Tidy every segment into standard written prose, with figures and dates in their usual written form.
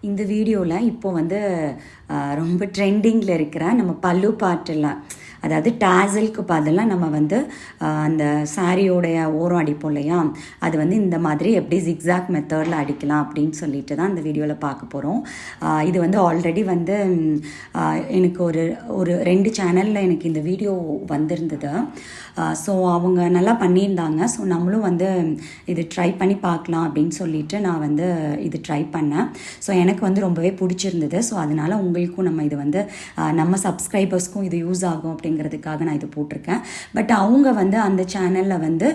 இந்த வீடியோவில் இப்போ வந்து ரொம்ப ட்ரெண்டிங்கில் இருக்கிற நம்ம பல்லு பாட்டெல்லாம், அதாவது டேசலுக்கு பதிலாக நம்ம வந்து அந்த சாரியோடைய ஓரம் அடிப்போம் இல்லையா, அது வந்து இந்த மாதிரி எப்படி ஜிக்ஸாக் மெத்தடில் அடிக்கலாம் அப்படின்னு சொல்லிட்டு தான் இந்த வீடியோவில் பார்க்க போகிறோம். இது வந்து ஆல்ரெடி வந்து எனக்கு ஒரு ஒரு 2 சேனலில் எனக்கு இந்த வீடியோ வந்திருந்தது. ஸோ அவங்க நல்லா பண்ணியிருந்தாங்க. ஸோ நம்மளும் வந்து இது ட்ரை பண்ணி பார்க்கலாம் அப்படின்னு சொல்லிட்டு நான் வந்து இது ட்ரை பண்ணேன். ஸோ எனக்கு வந்து ரொம்பவே பிடிச்சிருந்தது. ஸோ அதனால் உங்களுக்கும் நம்ம இது வந்து நம்ம சப்ஸ்கிரைபர்ஸ்க்கும் இது யூஸ் ஆகும் அப்படிங்கிறதுக்காக நான் இது போட்டிருக்கேன். பட் அவங்க வந்து அந்த சேனலில் வந்து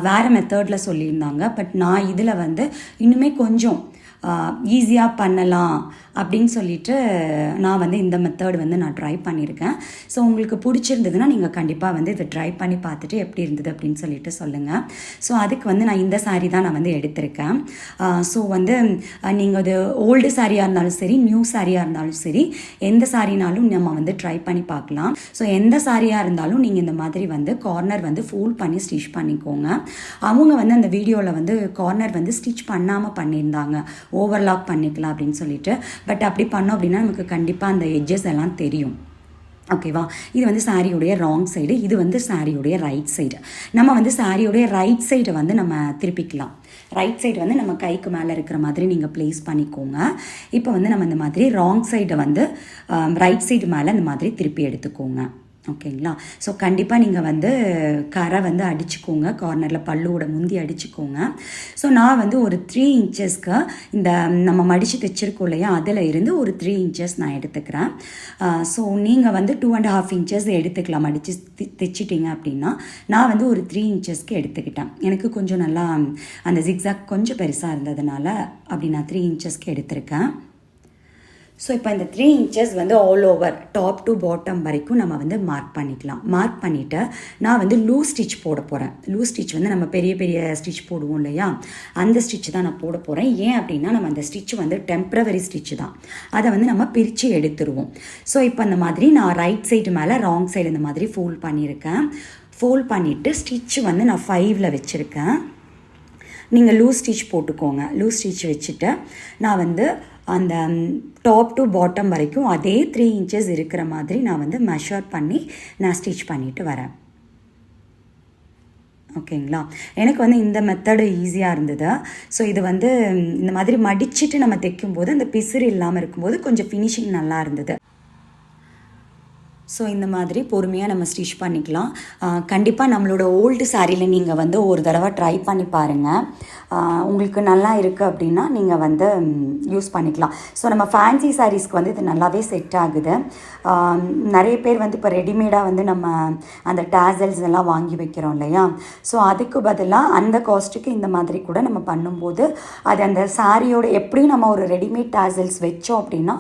வேறு மெத்தடில் சொல்லியிருந்தாங்க. பட் நான் இதில் வந்து இன்னுமே கொஞ்சம் ஈஸியாக பண்ணலாம் அப்படின்னு சொல்லிட்டு நான் வந்து இந்த மெத்தட் வந்து நான் ட்ரை பண்ணியிருக்கேன். ஸோ உங்களுக்கு பிடிச்சிருந்ததுன்னா நீங்கள் கண்டிப்பாக வந்து இதை ட்ரை பண்ணி பார்த்துட்டு எப்படி இருந்தது அப்படின்னு சொல்லிட்டு சொல்லுங்கள். ஸோ அதுக்கு வந்து நான் இந்த சாரீ தான் நான் வந்து எடுத்திருக்கேன். ஸோ வந்து நீங்கள் அது ஓல்டு சாரியாக இருந்தாலும் சரி, நியூ சாரியாக இருந்தாலும் சரி, எந்த சாரினாலும் நம்ம வந்து ட்ரை பண்ணி பார்க்கலாம். ஸோ எந்த சாரியாக இருந்தாலும் நீங்கள் இந்த மாதிரி வந்து கார்னர் வந்து ஃபோல்ட் பண்ணி ஸ்டிச் பண்ணிக்கோங்க. அவங்க வந்து அந்த வீடியோவில் வந்து கார்னர் வந்து ஸ்டிச் பண்ணாமல் பண்ணியிருந்தாங்க, ஓவர்லாக் பண்ணிக்கலாம் அப்படின்னு சொல்லிட்டு. பட் அப்படி பண்ணோம் அப்படின்னா நமக்கு கண்டிப்பாக அந்த எட்ஜஸ் எல்லாம் தெரியும். ஓகேவா? இது வந்து சாரியுடைய ராங் சைடு, இது வந்து சாரியுடைய ரைட் சைடு. நம்ம வந்து சாரியுடைய ரைட் சைடை வந்து நம்ம திருப்பிக்கலாம். ரைட் சைடு வந்து நம்ம கைக்கு மேலே இருக்கிற மாதிரி நீங்கள் ப்ளேஸ் பண்ணிக்கோங்க. இப்போ வந்து நம்ம இந்த மாதிரி ராங் சைடை வந்து ரைட் சைடு மேலே இந்த மாதிரி திருப்பி எடுத்துக்கோங்க. ஓகேங்களா? ஸோ கண்டிப்பாக நீங்கள் வந்து கரை வந்து அடிச்சுக்கோங்க, கார்னரில் பல்லுவோட முந்தி அடிச்சுக்கோங்க. ஸோ நான் வந்து ஒரு 3 இன்ச்சஸ்க்கு இந்த நம்ம மடித்து தைச்சிருக்கோம் இல்லையா, அதில் இருந்து ஒரு 3 இன்ச்சஸ் நான் எடுத்துக்கிறேன். ஸோ நீங்கள் வந்து 2.5 இன்ச்சஸ் எடுத்துக்கலாம். மடித்து தைச்சிட்டிங்க அப்படின்னா நான் வந்து ஒரு 3 இன்ச்சஸ்க்கு எடுத்துக்கிட்டேன். எனக்கு கொஞ்சம் நல்லா அந்த ஜிக்ஸாக் கொஞ்சம் பெருசாக இருந்ததுனால அப்படி நான் 3 இன்ச்சஸ்க்கு எடுத்திருக்கேன். ஸோ இப்போ இந்த 3 இன்ச்சஸ் வந்து all over top to bottom வரைக்கும் நம்ம வந்து மார்க் பண்ணிக்கலாம். மார்க் பண்ணிவிட்டு நான் வந்து லூஸ் ஸ்டிச் போட போகிறேன். லூஸ் ஸ்டிச் வந்து நம்ம பெரிய பெரிய ஸ்டிச் போடுவோம் இல்லையா, அந்த ஸ்டிச் தான் நான் போட போகிறேன். ஏன் அப்படின்னா நம்ம அந்த ஸ்டிச் வந்து டெம்ப்ரவரி ஸ்டிச் தான், அதை வந்து நம்ம பிரித்து எடுத்துருவோம். ஸோ இப்போ அந்த மாதிரி நான் ரைட் சைடு மேலே ராங் சைடு இந்த மாதிரி ஃபோல்ட் பண்ணியிருக்கேன். ஃபோல்ட் பண்ணிவிட்டு ஸ்டிச் வந்து நான் 5ல் வச்சுருக்கேன். நீங்கள் லூஸ் ஸ்டிச் போட்டுக்கோங்க. லூஸ் ஸ்டிச் வச்சுட்டு நான் வந்து அந்த டாப் டு பாட்டம் வரைக்கும் அதே 3 இன்ச்சஸ் இருக்கிற மாதிரி நான் வந்து மெஷர் பண்ணி நான் ஸ்டிச் பண்ணிட்டு வரேன். ஓகேங்களா? எனக்கு வந்து இந்த மெத்தடு ஈஸியாக இருந்தது. ஸோ இது வந்து இந்த மாதிரி மடிச்சுட்டு நம்ம தைக்கும்போது அந்த பிசுறு இல்லாமல் இருக்கும்போது கொஞ்சம் ஃபினிஷிங் நல்லா இருந்தது. ஸோ இந்த மாதிரி பொறுமையாக நம்ம ஸ்டிச் பண்ணிக்கலாம். கண்டிப்பாக நம்மளோட ஓல்டு சாரியில் நீங்கள் வந்து ஒரு தடவை ட்ரை பண்ணி பாருங்கள். உங்களுக்கு நல்லா இருக்குது அப்படின்னா நீங்கள் வந்து யூஸ் பண்ணிக்கலாம். ஸோ நம்ம ஃபேன்சி சாரீஸ்க்கு வந்து இது நல்லாவே செட் ஆகுது. நிறைய பேர் வந்து இப்போ ரெடிமேடாக வந்து நம்ம அந்த டேசல்ஸ் எல்லாம் வாங்கி வைக்கிறோம் இல்லையா, ஸோ அதுக்கு பதிலாக அந்த காஸ்ட்டுக்கு இந்த மாதிரி கூட நம்ம பண்ணும்போது அது அந்த சாரியோட எப்படியும் நம்ம ஒரு ரெடிமேட் டேசல்ஸ் வச்சோம் அப்படின்னா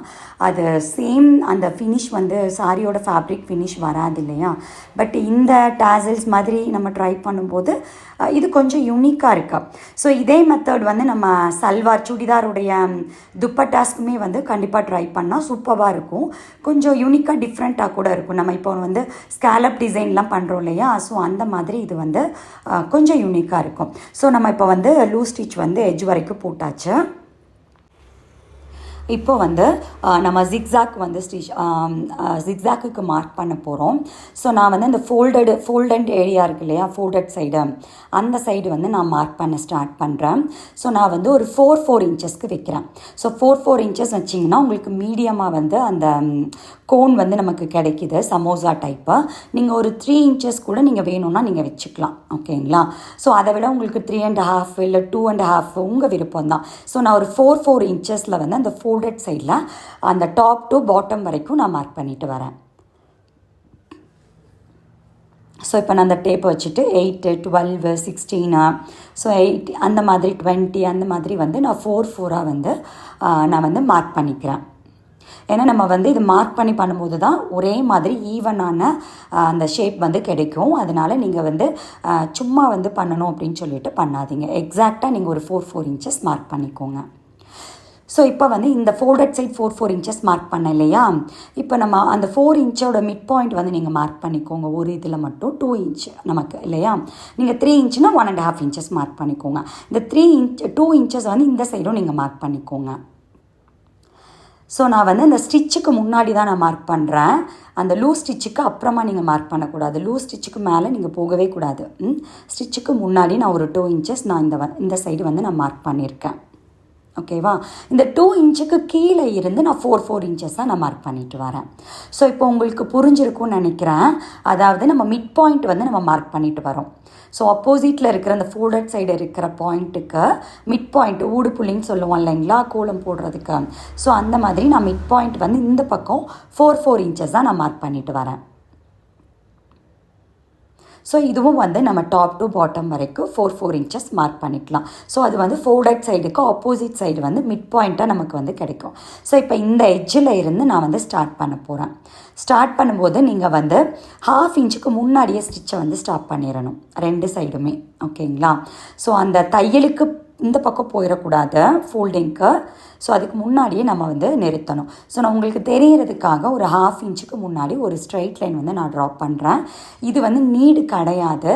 அது சேம் அந்த ஃபினிஷ் வந்து சாரியோட ஃபேப்ரிக் ஃபினிஷ் வராது இல்லையா. பட் இந்த டேசல்ஸ் மாதிரி நம்ம ட்ரை பண்ணும்போது இது கொஞ்சம் யூனிக்காக இருக்கு. ஸோ இதே மெத்தட் வந்து நம்ம சல்வார் சுடிதாருடைய துப்பட்டாஸ்க்குமே வந்து கண்டிப்பாக ட்ரை பண்ணால் சூப்பராக இருக்கும். கொஞ்சம் யூனிக்காக டிஃப்ரெண்ட்டாக கூட இருக்கும். நம்ம இப்போ வந்து ஸ்கேலப் டிசைன்லாம் பண்ணுறோம் இல்லையா, ஸோ அந்த மாதிரி இது வந்து கொஞ்சம் யூனிக்காக இருக்கும். ஸோ நம்ம இப்போ வந்து லூஸ் ஸ்டிச் வந்து எட்ஜ் வரைக்கும் போட்டாச்சு. இப்போ வந்து நம்ம ஜிக்ஸாக் வந்து ஜிக்ஸாக்குக்கு மார்க் பண்ண போகிறோம். ஸோ நான் வந்து இந்த ஃபோல்டட் ஏரியா இருக்கு இல்லையா, ஃபோல்டட் சைடு, அந்த சைடு வந்து நான் மார்க் பண்ண ஸ்டார்ட் பண்ணுறேன். ஸோ நான் வந்து ஒரு 4 இன்ச்சஸ்க்கு வைக்கிறேன். ஸோ 4 இன்ச்சஸ் வச்சிங்கன்னா உங்களுக்கு மீடியமாக வந்து அந்த கோன் வந்து நமக்கு கிடைக்கிது, சமோசா டைப்பு. நீங்கள் ஒரு 3 இன்ச்சஸ் கூட நீங்கள் வேணும்னா நீங்கள் வச்சுக்கலாம். ஓகேங்களா? ஸோ அதை விட உங்களுக்கு 3.5 இல்லை 2.5 உங்கள் விருப்பம் தான். ஸோ நான் ஒரு 4 இன்ச்சஸில் வந்து அந்த ஃபோல்டட் சைடில் அந்த டாப் டு பாட்டம் வரைக்கும் நான் மார்க் பண்ணிட்டு வரேன். ஸோ இப்போ நான் அந்த டேப்பை வச்சுட்டு 8, 12, 16, ஸோ 8 அந்த மாதிரி 20 அந்த மாதிரி வந்து நான் 4 வந்து நான் வந்து மார்க் பண்ணிக்கிறேன். ஏன்னா நம்ம வந்து இது மார்க் பண்ணி பண்ணும்போது தான் ஒரே மாதிரி ஈவனான அந்த ஷேப் வந்து கிடைக்கும். அதனால் நீங்கள் வந்து சும்மா வந்து பண்ணணும் அப்படின்னு சொல்லிட்டு பண்ணாதீங்க. எக்ஸாக்டாக நீங்கள் ஒரு 4 இன்ச்சஸ் மார்க் பண்ணிக்கோங்க. ஸோ இப்போ வந்து இந்த ஃபோல்டட் சைட் 4 இன்ச்சஸ் மார்க் பண்ண இல்லையா, இப்போ நம்ம அந்த 4 இன்ச்சோட மிட் பாயிண்ட் வந்து நீங்கள் மார்க் பண்ணிக்கோங்க. ஒரு இதில் மட்டும் 2 இன்ச் நமக்கு இல்லையா, நீங்கள் 3 இன்ச்சுனா 1.5 இன்ச்சஸ் மார்க் பண்ணிக்கோங்க. இந்த 2 இன்ச்சஸ் வந்து இந்த சைடும் நீங்கள் மார்க் பண்ணிக்கோங்க. ஸோ நான் வந்து அந்த ஸ்டிச்சுக்கு முன்னாடி தான் நான் மார்க் பண்ணுறேன். அந்த லூஸ் ஸ்டிச்சுக்கு அப்புறமா நீங்கள் மார்க் பண்ணக்கூடாது. லூஸ் ஸ்டிச்சுக்கு மேலே நீங்கள் போகவே கூடாது. ஸ்டிச்சுக்கு முன்னாடி நான் ஒரு 2 இன்ச்சஸ் நான் இந்த சைடு வந்து நான் மார்க் பண்ணியிருக்கேன். ஓகேவா? இந்த 2 இன்ச்சுக்கு கீழே இருந்து நான் 4 இன்ச்சஸாக நான் மார்க் பண்ணிட்டு வரேன். ஸோ இப்போ உங்களுக்கு புரிஞ்சிருக்கும்னு நினைக்கிறேன். அதாவது நம்ம மிட் பாயிண்ட் வந்து நம்ம மார்க் பண்ணிட்டு வரோம். ஸோ ஆப்போசிட்டில் இருக்கிற அந்த ஃபோல்டட் சைடு இருக்கிற பாயிண்ட்டுக்கு மிட் பாயிண்ட் ஊடு புள்ளின்னு சொல்லுவோம் இல்லைங்களா, கோலம் போடுறதுக்கு. ஸோ அந்த மாதிரி நான் மிட் பாயிண்ட் வந்து இந்த பக்கம் 4 இன்ச்சஸ் தான் நான் மார்க் பண்ணிட்டு வரேன். ஸோ இதுவும் வந்து நம்ம டாப் டு பாட்டம் வரைக்கும் 4 இன்ச்சஸ் மார்க் பண்ணிக்கலாம். ஸோ அது வந்து ஃபோல்டட் சைடுக்கு ஆப்போசிட் சைடு வந்து மிட் பாயிண்ட்டாக நமக்கு வந்து கிடைக்கும். ஸோ இப்போ இந்த எட்ஜில் இருந்து நான் வந்து ஸ்டார்ட் பண்ண போகிறேன். ஸ்டார்ட் பண்ணும்போது நீங்கள் வந்து 1/2 இன்ச்சுக்கு முன்னாடியே ஸ்டிச்சை வந்து ஸ்டாப் பண்ணிடணும் 2 சைடுமே. ஓகேங்களா? ஸோ அந்த தையலுக்கு இந்த பக்கம் போயிடக்கூடாது ஃபோல்டிங்க்கு. ஸோ அதுக்கு முன்னாடியே நம்ம வந்து நிறுத்தணும். ஸோ நான் உங்களுக்கு தெரியறதுக்காக ஒரு 1/2 இன்ச்சுக்கு முன்னாடி ஒரு ஸ்ட்ரைட் லைன் வந்து நான் ட்ராப் பண்ணுறேன். இது வந்து நீடு கிடையாது,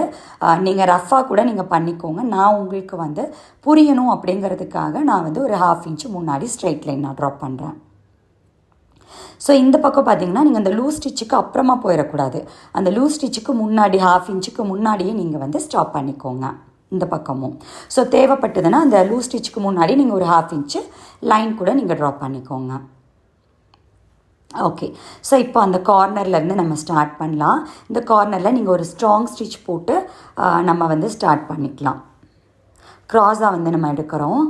நீங்கள் ரஃப்பாக கூட நீங்கள் பண்ணிக்கோங்க. நான் உங்களுக்கு வந்து புரியணும் அப்படிங்கிறதுக்காக நான் வந்து ஒரு 1/2 இன்ச்சு முன்னாடி ஸ்ட்ரைட் லைன் நான் ட்ராப் பண்ணுறேன். ஸோ இந்த பக்கம் பார்த்தீங்கன்னா நீங்கள் அந்த லூஸ் ஸ்டிச்சுக்கு அப்புறமா போயிடக்கூடாது. அந்த லூஸ் ஸ்டிச்சுக்கு முன்னாடி 1/2 இன்ச்சுக்கு முன்னாடியே நீங்கள் வந்து ஸ்டாப் பண்ணிக்கோங்க இந்த பக்கமும். ஸோ தேவைப்பட்டதுன்னா அந்த லூஸ் ஸ்டிச்சுக்கு முன்னாடி நீங்கள் ஒரு 1/2 இன்ச்சு லைன் கூட நீங்கள் ட்ராப் பண்ணிக்கோங்க. ஓகே. ஸோ இப்போ அந்த கார்னர்லேருந்து நம்ம ஸ்டார்ட் பண்ணலாம். இந்த கார்னரில் நீங்கள் ஒரு ஸ்ட்ராங் ஸ்டிச் போட்டு நம்ம வந்து ஸ்டார்ட் பண்ணிக்கலாம். க்ராஸாக வந்து நம்ம எடுக்கிறோம்.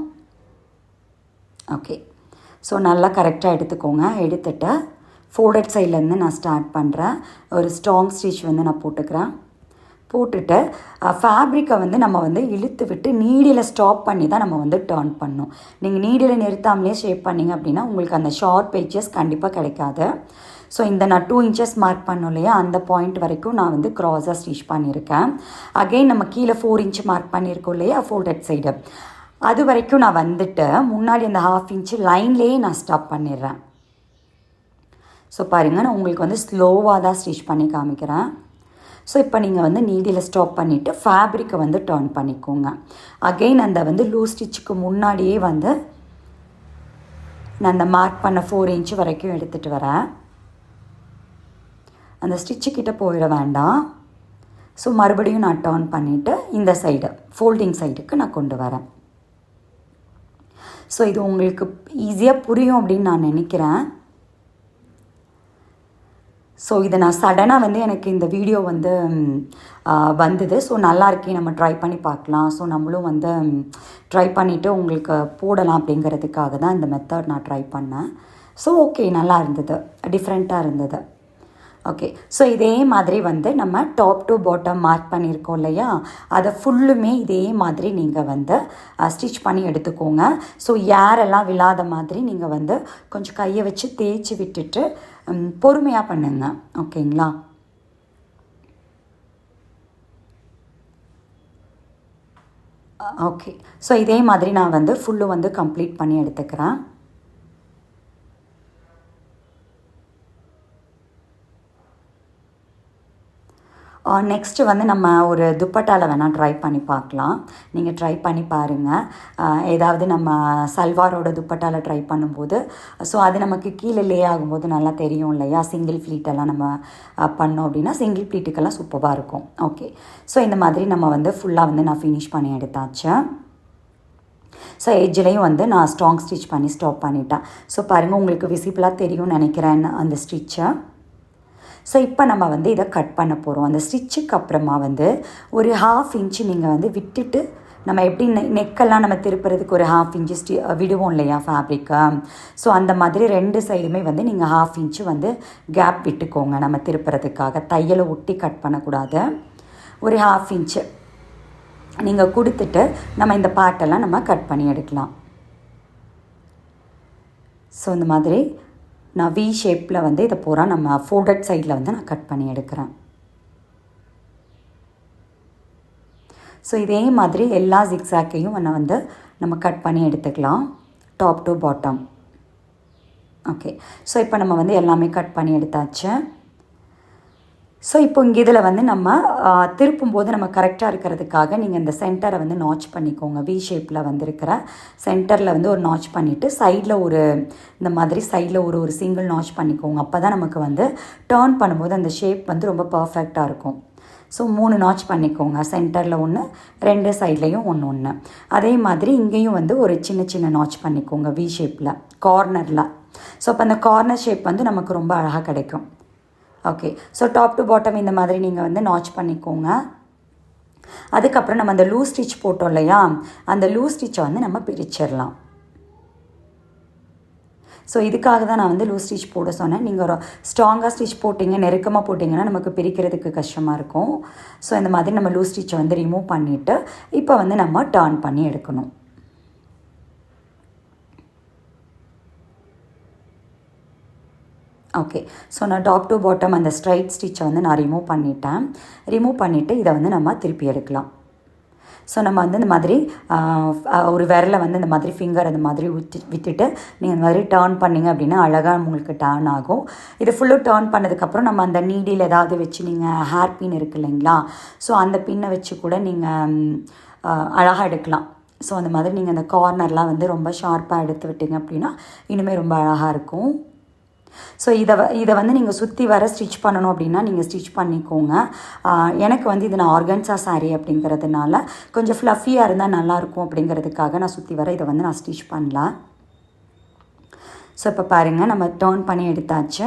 ஓகே. ஸோ நல்லா கரெக்டாக எடுத்துக்கோங்க. எடுத்துகிட்டு ஃபோல்டட் சைட்லேருந்து நான் ஸ்டார்ட் பண்ணுறேன். ஒரு ஸ்ட்ராங் ஸ்டிச் வந்து நான் போட்டுக்கிறேன். போட்டுட்டு ஃபேப்ரிக்கை வந்து நம்ம வந்து இழுத்து விட்டு நீடில் ஸ்டாப் பண்ணி தான் நம்ம வந்து டர்ன் பண்ணணும். நீங்கள் நீடில் நிறுத்தாமலே ஷேப் பண்ணிங்க அப்படின்னா உங்களுக்கு அந்த ஷார்ப் எட்ஜஸ் கண்டிப்பாக கிடைக்காது. ஸோ இந்த நான் 2 இன்ச்சஸ் மார்க் பண்ணோம் இல்லையா, அந்த பாயிண்ட் வரைக்கும் நான் வந்து க்ராஸாக ஸ்டிச் பண்ணியிருக்கேன். அகெயின் நம்ம கீழே 4 இன்ச் மார்க் பண்ணியிருக்கோம் இல்லையா ஃபோல்டட் சைடு, அது வரைக்கும் நான் வந்துட்டு முன்னாடி அந்த 1/2 இன்ச்சு லைன்லேயே நான் ஸ்டாப் பண்ணிடுறேன். ஸோ பாருங்கள், நான் உங்களுக்கு வந்து ஸ்லோவாக தான் ஸ்டிச் பண்ணி காமிக்கிறேன். ஸோ இப்போ நீங்கள் வந்து நீடியில் ஸ்டாப் பண்ணிவிட்டு ஃபேப்ரிக்கை வந்து டர்ன் பண்ணிக்கோங்க. அகெயின் அந்த வந்து லூஸ் ஸ்டிச்சுக்கு முன்னாடியே வந்து நான் அந்த மார்க் பண்ண 4 இன்ச்சு வரைக்கும் எடுத்துகிட்டு வரேன். அந்த ஸ்டிச்சுக்கிட்ட போயிட வேண்டாம். ஸோ மறுபடியும் நான் டர்ன் பண்ணிவிட்டு இந்த சைடு ஃபோல்டிங் சைடுக்கு நான் கொண்டு வரேன். ஸோ இது உங்களுக்கு ஈஸியாக புரியும் அப்படின்னு நான் நினைக்கிறேன். ஸோ இதை நான் சடனாக வந்து எனக்கு இந்த வீடியோ வந்து வந்தது. ஸோ நல்லா இருக்கே, நம்ம ட்ரை பண்ணி பார்க்கலாம். ஸோ நம்மளும் வந்து ட்ரை பண்ணிவிட்டு உங்களுக்கு போடலாம் அப்படிங்கிறதுக்காக தான் இந்த மெத்தட் நான் ட்ரை பண்ணேன். ஸோ ஓகே, நல்லா இருந்தது, டிஃப்ரெண்ட்டாக இருந்தது. ஓகே. ஸோ இதே மாதிரி வந்து நம்ம டாப் டு பாட்டம் மார்க் பண்ணியிருக்கோம் இல்லையா, அதை ஃபுல்லுமே இதே மாதிரி நீங்கள் வந்து ஸ்டிச் பண்ணி எடுத்துக்கோங்க. ஸோ ஏரெல்லாம் விழாத மாதிரி நீங்கள் வந்து கொஞ்சம் கையை வச்சு தேய்ச்சி விட்டுட்டு பொறுமையாக பண்ணுங்க. ஓகேங்களா? ஓகே. ஸோ இதே மாதிரி நான் வந்து ஃபுல்லு வந்து கம்ப்ளீட் பண்ணி எடுத்துக்கிறேன். நெக்ஸ்ட்டு வந்து நம்ம ஒரு துப்பட்டாவில் வேணால் ட்ரை பண்ணி பார்க்கலாம். நீங்கள் ட்ரை பண்ணி பாருங்கள். ஏதாவது நம்ம சல்வாரோட துப்பட்டாவில் ட்ரை பண்ணும்போது ஸோ அது நமக்கு கீழே லே ஆகும்போது நல்லா தெரியும் இல்லையா, சிங்கிள் ப்ளீட்டெல்லாம் நம்ம பண்ணோம் அப்படின்னா சிங்கிள் ப்ளீட்டுக்கெல்லாம் சூப்பராக இருக்கும். ஓகே. ஸோ இந்த மாதிரி நம்ம வந்து ஃபுல்லாக வந்து நான் ஃபினிஷ் பண்ணி எடுத்தாச்சு. ஸோ எட்ஜ்லேயும் வந்து நான் ஸ்ட்ராங் ஸ்டிச் பண்ணி ஸ்டாப் பண்ணிட்டேன். ஸோ பாருங்கள், உங்களுக்கு விசிபிளாக தெரியும்னு நினைக்கிறேன் அந்த ஸ்டிச்சை. ஸோ இப்போ நம்ம வந்து இதை கட் பண்ண போகிறோம். அந்த ஸ்டிச்சுக்கு அப்புறமா வந்து ஒரு 1/2 இன்ச்சு நீங்கள் வந்து விட்டுட்டு, நம்ம எப்படி நெக்கெல்லாம் நம்ம திருப்புறதுக்கு ஒரு 1/2 இன்ச்சு விடுவோம் இல்லையா ஃபேப்ரிக்கை, ஸோ அந்த மாதிரி 2 சைடுமே வந்து நீங்கள் 1/2 இன்ச்சு வந்து கேப் விட்டுக்கோங்க நம்ம திருப்புறதுக்காக. தையலை ஒட்டி கட் பண்ணக்கூடாது. ஒரு 1/2 இன்ச்சு நீங்கள் கொடுத்துட்டு நம்ம இந்த பார்ட்டெல்லாம் நம்ம கட் பண்ணி எடுக்கலாம். ஸோ இந்த மாதிரி நான் வி ஷேப்பில் வந்து இதை பூரா நம்ம ஃபோல்டட் சைடில் வந்து நான் கட் பண்ணி எடுக்கிறேன். ஸோ இதே மாதிரி எல்லா ஜிக்ஸாக்கையும் வந்து நம்ம கட் பண்ணி எடுத்துக்கலாம், top to bottom. Okay. So இப்போ நம்ம வந்து எல்லாமே கட் பண்ணி எடுத்தாச்சு. ஸோ இப்போ இங்கே இதில் வந்து நம்ம திருப்பும்போது நம்ம கரெக்டாக இருக்கிறதுக்காக நீங்கள் இந்த சென்டரை வந்து நாச் பண்ணிக்கோங்க. வி ஷேப்பில் வந்துருக்கிற சென்டரில் வந்து ஒரு நாச் பண்ணிவிட்டு சைடில் ஒரு இந்த மாதிரி சைடில் ஒரு ஒரு சிங்கிள் நாச் பண்ணிக்கோங்க. அப்போ தான் நமக்கு வந்து டேர்ன் பண்ணும்போது அந்த ஷேப் வந்து ரொம்ப பர்ஃபெக்டாக இருக்கும். ஸோ 3 நாச் பண்ணிக்கோங்க. சென்டரில் ஒன்று, 2 சைட்லேயும் ஒன்று. அதே மாதிரி இங்கேயும் வந்து ஒரு சின்ன சின்ன நாச் பண்ணிக்கோங்க வி ஷேப்பில் கார்னரில். ஸோ அப்போ அந்த கார்னர் ஷேப் வந்து நமக்கு ரொம்ப அழகாக கிடைக்கும். Okay, so top to bottom இந்த மாதிரி நீங்கள் வந்து நாச் பண்ணிக்கோங்க. அதுக்கப்புறம் நம்ம அந்த லூஸ் ஸ்டிச் போட்டோம் இல்லையா, அந்த லூஸ் ஸ்டிச்சை வந்து நம்ம பிரிச்சிடலாம். ஸோ இதுக்காக தான் நான் வந்து லூஸ் ஸ்டிச் போட சொன்னேன். நீங்கள் ஒரு ஸ்ட்ராங்காக ஸ்டிச் போட்டிங்க, நெருக்கமாக போட்டிங்கன்னா நமக்கு பிரிக்கிறதுக்கு கஷ்டமாக இருக்கும். ஸோ இந்த மாதிரி நம்ம லூஸ் ஸ்டிச்சை வந்து ரிமூவ் பண்ணிவிட்டு இப்போ வந்து நம்ம டர்ன் பண்ணி எடுக்கணும். ஓகே, ஸோ நான் டாப் டு பாட்டம் அந்த ஸ்ட்ரைட் ஸ்டிச்சை வந்து நான் ரிமூவ் பண்ணிட்டேன். ரிமூவ் பண்ணிவிட்டு இதை வந்து நம்ம திருப்பி எடுக்கலாம். ஸோ நம்ம வந்து இந்த மாதிரி ஒரு விரலை வந்து இந்த மாதிரி ஃபிங்கர் அந்த மாதிரி விட்டுட்டு நீங்கள் இந்த மாதிரி டேர்ன் பண்ணிங்க அப்படின்னா அழகாக உங்களுக்கு டேர்ன் ஆகும். இது ஃபுல்லும் டேர்ன் பண்ணதுக்கப்புறம் நம்ம அந்த நீடியில் ஏதாவது வச்சு நீங்கள் ஹேர் பின் இருக்குது இல்லைங்களா, ஸோ அந்த பின்னை வச்சு கூட நீங்கள் அழகாக எடுக்கலாம். ஸோ அந்த மாதிரி நீங்கள் அந்த கார்னர்லாம் வந்து ரொம்ப ஷார்ப்பாக எடுத்து விட்டீங்க அப்படின்னா இனிமேல் ரொம்ப அழகாக இருக்கும். ஸோ இதை வந்து நீங்கள் சுற்றி வர ஸ்டிச் பண்ணணும் அப்படின்னா நீங்கள் ஸ்டிச் பண்ணிக்கோங்க. எனக்கு வந்து இது நான் ஆர்கன்ஸா சாரீ அப்படிங்கிறதுனால கொஞ்சம் ஃப்ளஃபியாக இருந்தால் நல்லாயிருக்கும் அப்படிங்கிறதுக்காக நான் சுற்றி வர இதை வந்து நான் ஸ்டிச் பண்ணல. ஸோ இப்போ பாருங்கள், நம்ம டர்ன் பண்ணி எடுத்தாச்சு.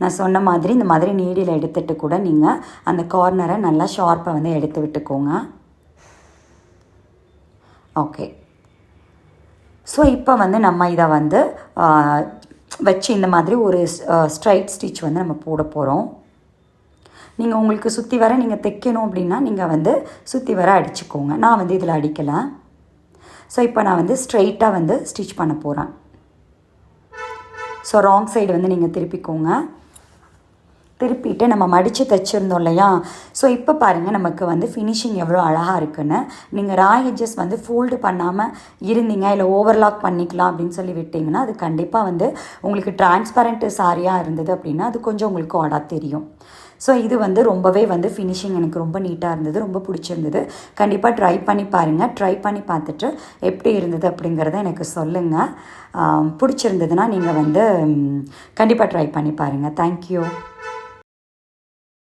நான் சொன்ன மாதிரி இந்த மாதிரி நீடியில் எடுத்துகிட்டு கூட நீங்கள் அந்த கார்னரை நல்லா ஷார்ப்பை வந்து எடுத்து விட்டுக்கோங்க. ஓகே, ஸோ இப்போ வந்து நம்ம இதை வந்து வச்சு இந்த மாதிரி ஒரு ஸ்ட்ரைட் ஸ்டிச் வந்து நம்ம போட போகிறோம். நீங்கள் உங்களுக்கு சுற்றி வர நீங்கள் தைக்கணும் அப்படின்னா நீங்கள் வந்து சுற்றி வர அடிச்சுக்கோங்க. நான் வந்து இதில் அடிக்கலை. ஸோ இப்போ நான் வந்து ஸ்ட்ரைட்டாக வந்து ஸ்டிச் பண்ண போகிறேன். ஸோ ராங் சைடு வந்து நீங்கள் திருப்பிக்கோங்க. திருப்பிட்டு நம்ம மடித்து தைச்சிருந்தோம் இல்லையா, ஸோ இப்போ பாருங்கள் நமக்கு வந்து ஃபினிஷிங் எவ்வளோ அழகாக இருக்குன்னு. நீங்கள் ரா எட்ஜஸ் வந்து ஃபோல்டு பண்ணாமல் இருந்தீங்க, இல்லை ஓவர்லாக் பண்ணிக்கலாம் அப்படின்னு சொல்லி விட்டிங்கன்னா அது கண்டிப்பாக வந்து உங்களுக்கு டிரான்ஸ்பரண்ட் சாரியாக இருந்தது அப்படின்னா அது கொஞ்சம் உங்களுக்கு ஆடாக தெரியும். ஸோ இது வந்து ரொம்பவே வந்து ஃபினிஷிங் எனக்கு ரொம்ப நீட்டாக இருந்தது, ரொம்ப பிடிச்சிருந்தது. கண்டிப்பாக ட்ரை பண்ணி பாருங்கள். ட்ரை பண்ணி பார்த்துட்டு எப்படி இருந்தது அப்படிங்கிறத எனக்கு சொல்லுங்கள். பிடிச்சிருந்ததுன்னா நீங்கள் வந்து கண்டிப்பாக ட்ரை பண்ணி பாருங்கள். தேங்க்யூ.